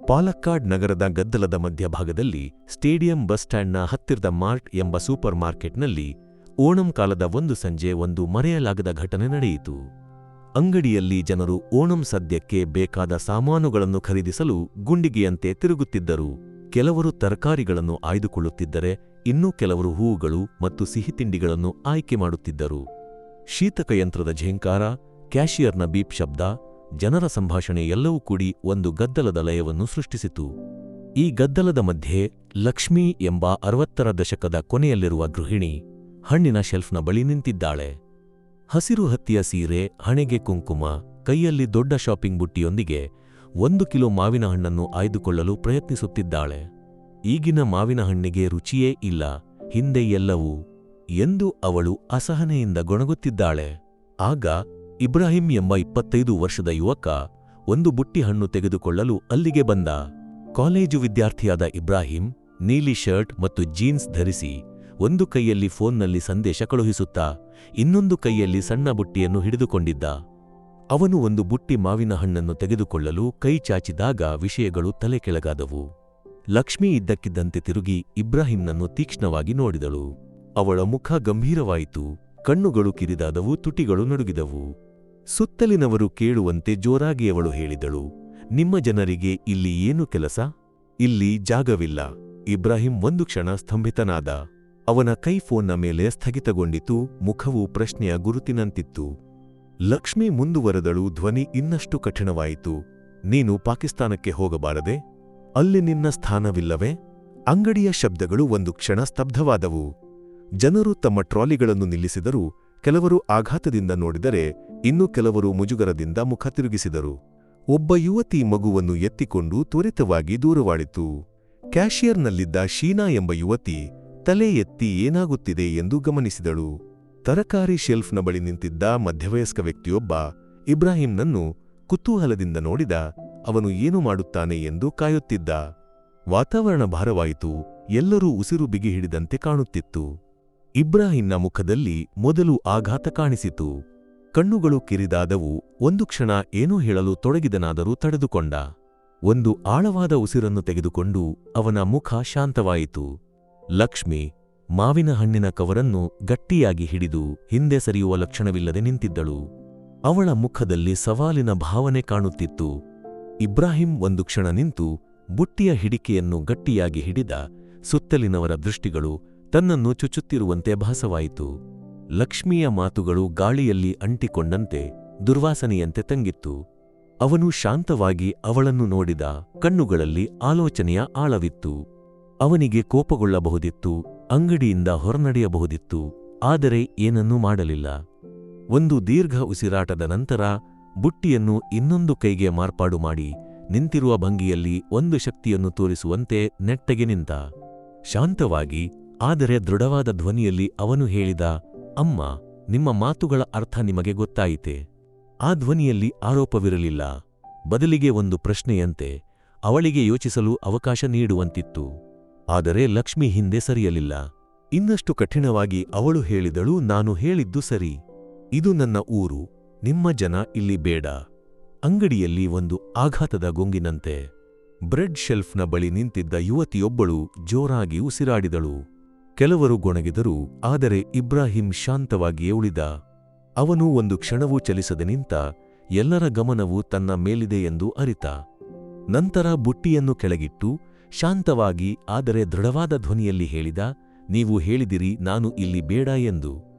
ಪಾಲಕ್ಕಾಡ್ ನಗರದ ಗದ್ದಲದ ಮಧ್ಯಭಾಗದಲ್ಲಿ ಸ್ಟೇಡಿಯಂ ಬಸ್ ಸ್ಟ್ಯಾಂಡ್ನ ಹತ್ತಿರದ ಮಾರ್ಟ್ ಎಂಬ ಸೂಪರ್ ಮಾರ್ಕೆಟ್ನಲ್ಲಿ ಓಣಂ ಕಾಲದ ಒಂದು ಸಂಜೆ ಒಂದು ಮರೆಯಲಾಗದ ಘಟನೆ ನಡೆಯಿತು. ಅಂಗಡಿಯಲ್ಲಿ ಜನರು ಓಣಂ ಸದ್ಯಕ್ಕೆ ಬೇಕಾದ ಸಾಮಾನುಗಳನ್ನು ಖರೀದಿಸಲು ಗುಂಡಿಗೆಯಂತೆ ತಿರುಗುತ್ತಿದ್ದರು. ಕೆಲವರು ತರಕಾರಿಗಳನ್ನು ಆಯ್ದುಕೊಳ್ಳುತ್ತಿದ್ದರೆ ಇನ್ನೂ ಕೆಲವರು ಹೂವುಗಳು ಮತ್ತು ಸಿಹಿತಿಂಡಿಗಳನ್ನು ಆಯ್ಕೆ ಮಾಡುತ್ತಿದ್ದರು. ಶೀತಕಯಂತ್ರದ ಝೇಂಕಾರ, ಕ್ಯಾಷಿಯರ್ನ ಬೀಪ್ ಶಬ್ದ, ಜನರ ಸಂಭಾಷಣೆ ಎಲ್ಲವೂ ಕೂಡಿ ಒಂದು ಗದ್ದಲದ ಲಯವನ್ನು ಸೃಷ್ಟಿಸಿತು. ಈ ಗದ್ದಲದ ಮಧ್ಯೆ ಲಕ್ಷ್ಮೀ ಎಂಬ 60ರ ದಶಕದ ಕೊನೆಯಲ್ಲಿರುವ ಗೃಹಿಣಿ ಹಣ್ಣಿನ ಶೆಲ್ಫ್ನ ಬಳಿ ನಿಂತಿದ್ದಾಳೆ. ಹಸಿರು ಹತ್ತಿಯ ಸೀರೆ, ಹಣೆಗೆ ಕುಂಕುಮ, ಕೈಯಲ್ಲಿ ದೊಡ್ಡ ಶಾಪಿಂಗ್ ಬುಟ್ಟಿಯೊಂದಿಗೆ 1 ಕಿಲೋ ಮಾವಿನ ಹಣ್ಣನ್ನು ಆಯ್ದುಕೊಳ್ಳಲು ಪ್ರಯತ್ನಿಸುತ್ತಿದ್ದಾಳೆ. ಈಗಿನ ಮಾವಿನ ಹಣ್ಣಿಗೆ ರುಚಿಯೇ ಇಲ್ಲ, ಹಿಂದೆ ಎಲ್ಲವೂ ಎಂದು ಅವಳು ಅಸಹನೆಯಿಂದ ಗೊಣಗುತ್ತಿದ್ದಾಳೆ. ಆಗ ಇಬ್ರಾಹಿಂ ಎಂಬ 25 ವರ್ಷದ ಯುವಕ ಒಂದು ಬುಟ್ಟಿ ಹಣ್ಣು ತೆಗೆದುಕೊಳ್ಳಲು ಅಲ್ಲಿಗೆ ಬಂದ. ಕಾಲೇಜು ವಿದ್ಯಾರ್ಥಿಯಾದ ಇಬ್ರಾಹಿಂ ನೀಲಿ ಶರ್ಟ್ ಮತ್ತು ಜೀನ್ಸ್ ಧರಿಸಿ ಒಂದು ಕೈಯಲ್ಲಿ ಫೋನ್ನಲ್ಲಿ ಸಂದೇಶ ಕಳುಹಿಸುತ್ತಾ ಇನ್ನೊಂದು ಕೈಯಲ್ಲಿ ಸಣ್ಣ ಬುಟ್ಟಿಯನ್ನು ಹಿಡಿದುಕೊಂಡಿದ್ದ. ಅವನು ಒಂದು ಬುಟ್ಟಿ ಮಾವಿನ ಹಣ್ಣನ್ನು ತೆಗೆದುಕೊಳ್ಳಲು ಕೈ ಚಾಚಿದಾಗ ವಿಷಯಗಳು ತಲೆ ಕೆಳಗಾದವು. ಲಕ್ಷ್ಮಿ ಇದ್ದಕ್ಕಿದ್ದಂತೆ ತಿರುಗಿ ಇಬ್ರಾಹಿಂನನ್ನು ತೀಕ್ಷ್ಣವಾಗಿ ನೋಡಿದಳು. ಅವಳ ಮುಖ ಗಂಭೀರವಾಯಿತು, ಕಣ್ಣುಗಳು ಕಿರಿದಾದವು, ತುಟಿಗಳು ನಡುಗಿದವು. ಸುತ್ತಲಿನವರು ಕೇಳುವಂತೆ ಜೋರಾಗಿ ಅವಳು ಹೇಳಿದಳು, ನಿಮ್ಮ ಜನರಿಗೆ ಇಲ್ಲಿ ಏನು ಕೆಲಸ? ಇಲ್ಲಿ ಜಾಗವಿಲ್ಲ. ಇಬ್ರಾಹಿಂ ಒಂದು ಕ್ಷಣ ಸ್ತಂಭಿತನಾದ. ಅವನ ಕೈ ಫೋನ್ನ ಮೇಲೆ ಸ್ಥಗಿತಗೊಂಡಿತು, ಮುಖವು ಪ್ರಶ್ನೆಯ ಗುರುತಿನಂತಿತ್ತು. ಲಕ್ಷ್ಮಿ ಮುಂದುವರೆದಳು, ಧ್ವನಿ ಇನ್ನಷ್ಟು ಕಠಿಣವಾಯಿತು. ನೀನು ಪಾಕಿಸ್ತಾನಕ್ಕೆ ಹೋಗಬಾರದೆ? ಅಲ್ಲಿ ನಿನ್ನ ಸ್ಥಾನವಿಲ್ಲವೇ? ಅಂಗಡಿಯ ಶಬ್ದಗಳು ಒಂದು ಕ್ಷಣ ಸ್ತಬ್ಧವಾದವು. ಜನರು ತಮ್ಮ ಟ್ರಾಲಿಗಳನ್ನು ನಿಲ್ಲಿಸಿದರು. ಕೆಲವರು ಆಘಾತದಿಂದ ನೋಡಿದರೆ ಇನ್ನು ಕೆಲವರು ಮುಜುಗರದಿಂದ ಮುಖ ತಿರುಗಿಸಿದರು. ಒಬ್ಬ ಯುವತಿ ಮಗುವನ್ನು ಎತ್ತಿಕೊಂಡು ತ್ವರಿತವಾಗಿ ದೂರವಾಡಿತು. ಕ್ಯಾಷಿಯರ್ನಲ್ಲಿದ್ದ ಶೀನಾ ಎಂಬ ಯುವತಿ ತಲೆ ಎತ್ತಿ ಏನಾಗುತ್ತಿದೆ ಎಂದು ಗಮನಿಸಿದಳು. ತರಕಾರಿ ಶೆಲ್ಫ್ನ ಬಳಿ ನಿಂತಿದ್ದ ಮಧ್ಯವಯಸ್ಕ ವ್ಯಕ್ತಿಯೊಬ್ಬ ಇಬ್ರಾಹಿಂನನ್ನು ಕುತೂಹಲದಿಂದ ನೋಡಿದ. ಅವನು ಏನು ಮಾಡುತ್ತಾನೆ ಎಂದು ಕಾಯುತ್ತಿದ್ದ. ವಾತಾವರಣ ಭಾರವಾಯಿತು. ಎಲ್ಲರೂ ಉಸಿರು ಬಿಗಿ ಹಿಡಿದಂತೆ ಕಾಣುತ್ತಿತ್ತು. ಇಬ್ರಾಹಿಂನ ಮುಖದಲ್ಲಿ ಮೊದಲು ಆಘಾತ ಕಾಣಿಸಿತು. ಕಣ್ಣುಗಳು ಕಿರಿದಾದವು. ಒಂದು ಕ್ಷಣ ಏನೋ ಹೇಳಲು ತೊಡಗಿದನಾದರೂ ತಡೆದುಕೊಂಡ. ಒಂದು ಆಳವಾದ ಉಸಿರನ್ನು ತೆಗೆದುಕೊಂಡು ಅವನ ಮುಖ ಶಾಂತವಾಯಿತು. ಲಕ್ಷ್ಮಿ ಮಾವಿನ ಹಣ್ಣಿನ ಕವರನ್ನು ಗಟ್ಟಿಯಾಗಿ ಹಿಡಿದು ಹಿಂದೆ ಸರಿಯುವ ಲಕ್ಷಣವಿಲ್ಲದೆ ನಿಂತಿದ್ದಳು. ಅವಳ ಮುಖದಲ್ಲಿ ಸವಾಲಿನ ಭಾವನೆ ಕಾಣುತ್ತಿತ್ತು. ಇಬ್ರಾಹಿಂ ಒಂದು ಕ್ಷಣ ನಿಂತು ಬುಟ್ಟಿಯ ಹಿಡಿಕೆಯನ್ನು ಗಟ್ಟಿಯಾಗಿ ಹಿಡಿದ. ಸುತ್ತಲಿನವರ ದೃಷ್ಟಿಗಳು ತನ್ನನ್ನು ಚುಚ್ಚುತ್ತಿರುವಂತೆ ಭಾಸವಾಯಿತು. ಲಕ್ಷ್ಮಿಯ ಮಾತುಗಳು ಗಾಳಿಯಲ್ಲಿ ಅಂಟಿಕೊಂಡಂತೆ ದುರ್ವಾಸನೆಯಂತೆ ತಂಗಿತ್ತು. ಅವನು ಶಾಂತವಾಗಿ ಅವಳನ್ನು ನೋಡಿದ. ಕಣ್ಣುಗಳಲ್ಲಿ ಆಲೋಚನೆಯ ಆಳವಿತ್ತು. ಅವನಿಗೆ ಕೋಪಗೊಳ್ಳಬಹುದಿತ್ತು, ಅಂಗಡಿಯಿಂದ ಹೊರನಡೆಯಬಹುದಿತ್ತು, ಆದರೆ ಏನನ್ನೂ ಮಾಡಲಿಲ್ಲ. ಒಂದು ದೀರ್ಘ ಉಸಿರಾಟದ ನಂತರ ಬುಟ್ಟಿಯನ್ನು ಇನ್ನೊಂದು ಕೈಗೆ ಮಾರ್ಪಾಡು ಮಾಡಿ ನಿಂತಿರುವ ಭಂಗಿಯಲ್ಲಿ ಒಂದು ಶಕ್ತಿಯನ್ನು ತೋರಿಸುವಂತೆ ನೆಟ್ಟಗೆ ನಿಂತ. ಶಾಂತವಾಗಿ ಆದರೆ ದೃಢವಾದ ಧ್ವನಿಯಲ್ಲಿ ಅವನು ಹೇಳಿದ, ಅಮ್ಮ, ನಿಮ್ಮ ಮಾತುಗಳ ಅರ್ಥ ನಿಮಗೆ ಗೊತ್ತಾಯಿತೆ. ಆ ಧ್ವನಿಯಲ್ಲಿ ಆರೋಪವಿರಲಿಲ್ಲ, ಬದಲಿಗೆ ಒಂದು ಪ್ರಶ್ನೆಯಂತೆ, ಅವಳಿಗೆ ಯೋಚಿಸಲು ಅವಕಾಶ ನೀಡುವಂತಿತ್ತು. ಆದರೆ ಲಕ್ಷ್ಮಿ ಹಿಂದೆ ಸರಿಯಲಿಲ್ಲ. ಇನ್ನಷ್ಟು ಕಠಿಣವಾಗಿ ಅವಳು ಹೇಳಿದಳು, ನಾನು ಹೇಳಿದ್ದು ಸರಿ. ಇದು ನನ್ನ ಊರು, ನಿಮ್ಮ ಜನ ಇಲ್ಲಿ ಬೇಡ. ಅಂಗಡಿಯಲ್ಲಿ ಒಂದು ಆಘಾತದ ಗೊಂಗಿನಂತೆ ಬ್ರೆಡ್ ಶೆಲ್ಫ್ನ ಬಳಿ ನಿಂತಿದ್ದ ಯುವತಿಯೊಬ್ಬಳು ಜೋರಾಗಿ ಉಸಿರಾಡಿದಳು. ಕೆಲವರು ಗೊಣಗಿದರು, ಆದರೆ ಇಬ್ರಾಹಿಂ ಶಾಂತವಾಗಿಯೇ ಉಳಿದ. ಅವನು ಒಂದು ಕ್ಷಣವೂ ಚಲಿಸದೆ ನಿಂತ. ಎಲ್ಲರ ಗಮನವು ತನ್ನ ಮೇಲಿದೆ ಎಂದು ಅರಿತ. ನಂತರ ಬುಟ್ಟಿಯನ್ನು ಕೆಳಗಿಟ್ಟು ಶಾಂತವಾಗಿ ಆದರೆ ದೃಢವಾದ ಧ್ವನಿಯಲ್ಲಿ ಹೇಳಿದ, ನೀವು ಹೇಳಿದಿರಿ ನಾನು ಇಲ್ಲಿ ಬೇಡ ಎಂದು.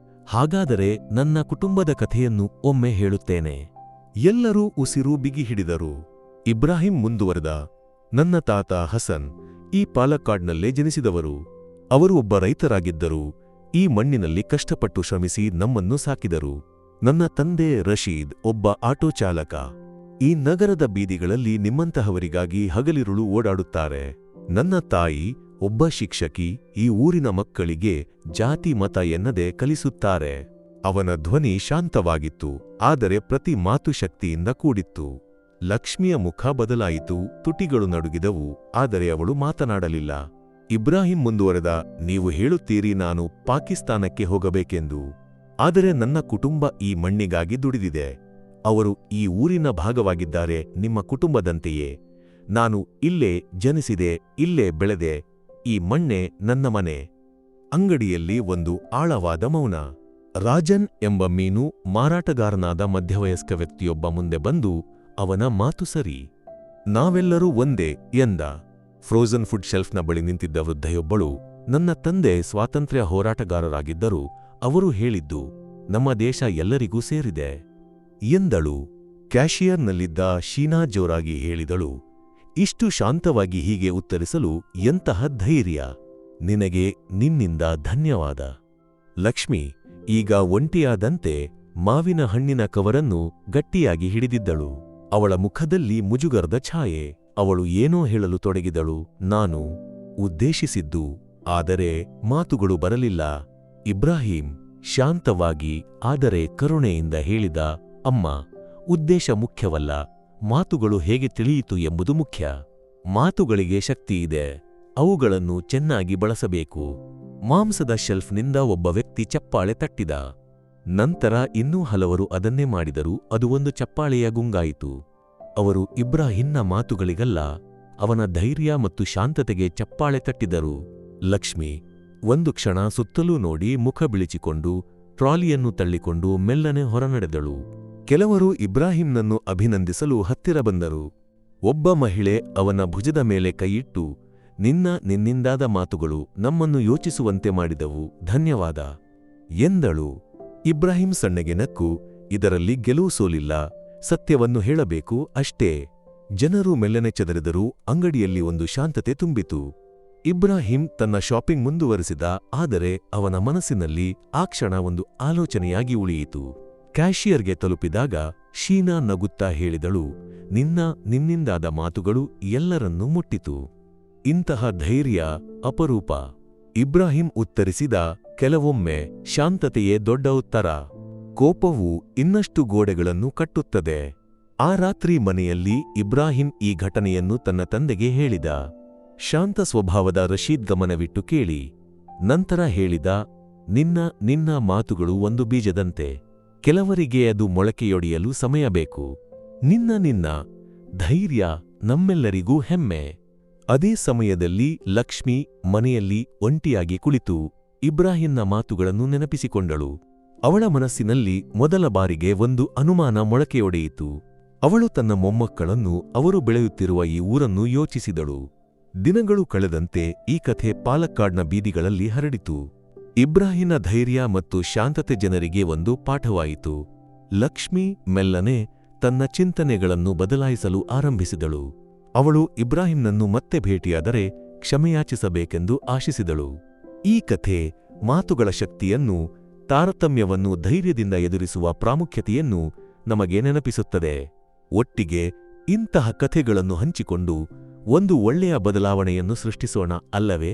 ಹಾಗಾದರೆ ನನ್ನ ಕುಟುಂಬದ ಕಥೆಯನ್ನು ಒಮ್ಮೆ ಹೇಳುತ್ತೇನೆ. ಎಲ್ಲರೂ ಉಸಿರು ಬಿಗಿ ಹಿಡಿದರು. ಇಬ್ರಾಹಿಂ ಮುಂದುವರೆದ, ನನ್ನ ತಾತ ಹಸನ್ ಈ ಪಾಲಕ್ಕಾಡ್ನಲ್ಲೇ ಜನಿಸಿದವರು. ಅವರು ಒಬ್ಬ ರೈತರಾಗಿದ್ದರು. ಈ ಮಣ್ಣಿನಲ್ಲಿ ಕಷ್ಟಪಟ್ಟು ಶ್ರಮಿಸಿ ನಮ್ಮನ್ನು ಸಾಕಿದರು. ನನ್ನ ತಂದೆ ರಶೀದ್ ಒಬ್ಬ ಆಟೋ ಚಾಲಕ. ಈ ನಗರದ ಬೀದಿಗಳಲ್ಲಿ ನಿಮ್ಮಂತಹವರಿಗಾಗಿ ಹಗಲಿರುಳು ಓಡಾಡುತ್ತಾರೆ. ನನ್ನ ತಾಯಿ ಒಬ್ಬ ಶಿಕ್ಷಕಿ, ಈ ಊರಿನ ಮಕ್ಕಳಿಗೆ ಜಾತಿ ಮತ ಎನ್ನದೆ ಕಲಿಸುತ್ತಾರೆ. ಅವನ ಧ್ವನಿ ಶಾಂತವಾಗಿತ್ತು, ಆದರೆ ಪ್ರತಿ ಮಾತು ಶಕ್ತಿಯಿಂದ ಕೂಡಿತ್ತು. ಲಕ್ಷ್ಮಿಯ ಮುಖ ಬದಲಾಯಿತು, ತುಟಿಗಳು ನಡುಗಿದವು, ಆದರೆ ಅವಳು ಮಾತನಾಡಲಿಲ್ಲ. ಇಬ್ರಾಹಿಂ ಮುಂದುವರೆದ, ನೀವು ಹೇಳುತ್ತೀರಿ ನಾನು ಪಾಕಿಸ್ತಾನಕ್ಕೆ ಹೋಗಬೇಕೆಂದು. ಆದರೆ ನನ್ನ ಕುಟುಂಬ ಈ ಮಣ್ಣಿಗಾಗಿ ದುಡಿದಿದೆ. ಅವರು ಈ ಊರಿನ ಭಾಗವಾಗಿದ್ದಾರೆ, ನಿಮ್ಮ ಕುಟುಂಬದಂತೆಯೇ. ನಾನು ಇಲ್ಲೇ ಜನಿಸಿದೆ, ಇಲ್ಲೇ ಬೆಳೆದೆ, ಈ ಮಣ್ಣೆ ನನ್ನ ಮನೆ. ಅಂಗಡಿಯಲ್ಲಿ ಒಂದು ಆಳವಾದ ಮೌನ. ರಾಜನ್ ಎಂಬ ಮೀನು ಮಾರಾಟಗಾರನಾದ ಮಧ್ಯವಯಸ್ಕ ವ್ಯಕ್ತಿಯೊಬ್ಬ ಮುಂದೆ ಬಂದು ಅವನ ಮಾತು ಸರಿ. ನಾವೆಲ್ಲರೂ ಒಂದೇ ಎಂದ. ಫ್ರೋಜನ್ ಫುಡ್ ಶೆಲ್ಫ್ನ ಬಳಿ ನಿಂತಿದ್ದ ವೃದ್ಧೆಯೊಬ್ಬಳು, ನನ್ನ ತಂದೆ ಸ್ವಾತಂತ್ರ್ಯ ಹೋರಾಟಗಾರರಾಗಿದ್ದರು, ಅವರು ಹೇಳಿದ್ದು ನಮ್ಮ ದೇಶ ಎಲ್ಲರಿಗೂ ಸೇರಿದೆ ಎಂದಳು. ಕ್ಯಾಷಿಯರ್ನಲ್ಲಿದ್ದ ಶೀನಾ ಜೋರಾಗಿ ಹೇಳಿದಳು, ಇಷ್ಟು ಶಾಂತವಾಗಿ ಹೀಗೆ ಉತ್ತರಿಸಲು ಎಂತಹ ಧೈರ್ಯ! ನಿನಗೆ ನಿನ್ನಿಂದ ಧನ್ಯವಾದ. ಲಕ್ಷ್ಮಿ ಈಗ ಒಂಟಿಯಾದಂತೆ ಮಾವಿನ ಹಣ್ಣಿನ ಕವರನ್ನು ಗಟ್ಟಿಯಾಗಿ ಹಿಡಿದಿದ್ದಳು. ಅವಳ ಮುಖದಲ್ಲಿ ಮುಜುಗರದ ಛಾಯೆ. ಅವಳು ಏನೋ ಹೇಳಲು ತೊಡಗಿದಳು. ನಾನು ಉದ್ದೇಶಿಸಿದ್ದು, ಆದರೆ ಮಾತುಗಳು ಬರಲಿಲ್ಲ. ಇಬ್ರಾಹಿಂ ಶಾಂತವಾಗಿ ಆದರೆ ಕರುಣೆಯಿಂದ ಹೇಳಿದ, ಅಮ್ಮ, ಉದ್ದೇಶ ಮುಖ್ಯವಲ್ಲ, ಮಾತುಗಳು ಹೇಗೆ ತಿಳಿಯಿತು ಎಂಬುದು ಮುಖ್ಯ. ಮಾತುಗಳಿಗೆ ಶಕ್ತಿಯಿದೆ, ಅವುಗಳನ್ನು ಚೆನ್ನಾಗಿ ಬಳಸಬೇಕು. ಮಾಂಸದ ಶೆಲ್ಫ್ನಿಂದ ಒಬ್ಬ ವ್ಯಕ್ತಿ ಚಪ್ಪಾಳೆ ತಟ್ಟಿದ. ನಂತರ ಇನ್ನೂ ಹಲವರು ಅದನ್ನೇ ಮಾಡಿದರು. ಅದು ಒಂದು ಚಪ್ಪಾಳೆಯ ಗುಂಗಾಯಿತು. ಅವರು ಇಬ್ರಾಹಿಂನ ಮಾತುಗಳಿಗಲ್ಲ, ಅವನ ಧೈರ್ಯ ಮತ್ತು ಶಾಂತತೆಗೆ ಚಪ್ಪಾಳೆ ತಟ್ಟಿದರು. ಲಕ್ಷ್ಮಿ ಒಂದು ಕ್ಷಣ ಸುತ್ತಲೂ ನೋಡಿ ಮುಖ ಬಿಳಿಚಿಕೊಂಡು ಟ್ರಾಲಿಯನ್ನು ತಳ್ಳಿಕೊಂಡು ಮೆಲ್ಲನೆ ಹೊರನಡೆದಳು. ಕೆಲವರು ಇಬ್ರಾಹಿಂನನ್ನು ಅಭಿನಂದಿಸಲು ಹತ್ತಿರ ಬಂದರು. ಒಬ್ಬ ಮಹಿಳೆ ಅವನ ಭುಜದ ಮೇಲೆ ಕೈಯಿಟ್ಟು, ನಿನ್ನಿಂದಾದ ಮಾತುಗಳು ನಮ್ಮನ್ನು ಯೋಚಿಸುವಂತೆ ಮಾಡಿದವು, ಧನ್ಯವಾದ ಎಂದಳು. ಇಬ್ರಾಹಿಂ ಸಣ್ಣಗೆ ನಕ್ಕು, ಇದರಲ್ಲಿ ಗೆಲುವು ಸೋಲಿಲ್ಲ, ಸತ್ಯವನ್ನು ಹೇಳಬೇಕು ಅಷ್ಟೇ. ಜನರು ಮೆಲ್ಲನೆ ಚದರಿದರು. ಅಂಗಡಿಯಲ್ಲಿ ಒಂದು ಶಾಂತತೆ ತುಂಬಿತು. ಇಬ್ರಾಹಿಂ ತನ್ನ ಶಾಪಿಂಗ್ ಮುಂದುವರೆಸಿದ, ಆದರೆ ಅವನ ಮನಸ್ಸಿನಲ್ಲಿ ಆ ಕ್ಷಣ ಒಂದು ಆಲೋಚನೆಯಾಗಿ ಉಳಿಯಿತು. ಕ್ಯಾಷಿಯರ್ಗೆ ತಲುಪಿದಾಗ ಶೀನಾ ನಗುತ್ತಾ ಹೇಳಿದಳು, ನಿನ್ನಿಂದಾದ ಮಾತುಗಳು ಎಲ್ಲರನ್ನೂ ಮುಟ್ಟಿತು. ಇಂತಹ ಧೈರ್ಯ ಅಪರೂಪ. ಇಬ್ರಾಹಿಂ ಉತ್ತರಿಸಿದ, ಕೆಲವೊಮ್ಮೆ ಶಾಂತತೆಯೇ ದೊಡ್ಡ ಉತ್ತರ. ಕೋಪವು ಇನ್ನಷ್ಟು ಗೋಡೆಗಳನ್ನು ಕಟ್ಟುತ್ತದೆ. ಆ ರಾತ್ರಿ ಮನೆಯಲ್ಲಿ ಇಬ್ರಾಹಿಂ ಈ ಘಟನೆಯನ್ನು ತನ್ನ ತಂದೆಗೆ ಹೇಳಿದ. ಶಾಂತ ಸ್ವಭಾವದ ರಶೀದ್ ಗಮನವಿಟ್ಟು ಕೇಳಿ. ನಂತರ ಹೇಳಿದ, ನಿನ್ನ ಮಾತುಗಳು ಒಂದು ಬೀಜದಂತೆ. ಕೆಲವರಿಗೆ ಅದು ಮೊಳಕೆಯೊಡೆಯಲು ಸಮಯ ಬೇಕು. ನಿನ್ನ ಧೈರ್ಯ ನಮ್ಮೆಲ್ಲರಿಗೂ ಹೆಮ್ಮೆ. ಅದೇ ಸಮಯದಲ್ಲಿ ಲಕ್ಷ್ಮಿ ಮನೆಯಲ್ಲಿ ಒಂಟಿಯಾಗಿ ಕುಳಿತು ಇಬ್ರಾಹಿಂನ ಮಾತುಗಳನ್ನು ನೆನಪಿಸಿಕೊಂಡಳು. ಅವಳ ಮನಸ್ಸಿನಲ್ಲಿ ಮೊದಲ ಬಾರಿಗೆ ಒಂದು ಅನುಮಾನ ಮೊಳಕೆಯೊಡೆಯಿತು. ಅವಳು ತನ್ನ ಮೊಮ್ಮಕ್ಕಳನ್ನು, ಅವರು ಬೆಳೆಯುತ್ತಿರುವ ಈ ಊರನ್ನು ಯೋಚಿಸಿದಳು. ದಿನಗಳು ಕಳೆದಂತೆ ಈ ಕಥೆ ಪಾಲಕ್ಕಾಡ್ನ ಬೀದಿಗಳಲ್ಲಿ ಹರಡಿತು. ಇಬ್ರಾಹಿಂನ ಧೈರ್ಯ ಮತ್ತು ಶಾಂತತೆ ಜನರಿಗೆ ಒಂದು ಪಾಠವಾಯಿತು. ಲಕ್ಷ್ಮಿ ಮೆಲ್ಲನೆ ತನ್ನ ಚಿಂತನೆಗಳನ್ನು ಬದಲಾಯಿಸಲು ಆರಂಭಿಸಿದಳು. ಅವಳು ಇಬ್ರಾಹಿಂನನ್ನು ಮತ್ತೆ ಭೇಟಿಯಾದರೆ ಕ್ಷಮೆಯಾಚಿಸಬೇಕೆಂದು ಆಶಿಸಿದಳು. ಈ ಕಥೆ ಮಾತುಗಳ ಶಕ್ತಿಯನ್ನು, ತಾರತಮ್ಯವನ್ನು ಧೈರ್ಯದಿಂದ ಎದುರಿಸುವ ಪ್ರಾಮುಖ್ಯತೆಯನ್ನು ನಮಗೆ ನೆನಪಿಸುತ್ತದೆ. ಒಟ್ಟಿಗೆ ಇಂತಹ ಕಥೆಗಳನ್ನು ಹಂಚಿಕೊಂಡು ಒಂದು ಒಳ್ಳೆಯ ಬದಲಾವಣೆಯನ್ನು ಸೃಷ್ಟಿಸೋಣ, ಅಲ್ಲವೇ?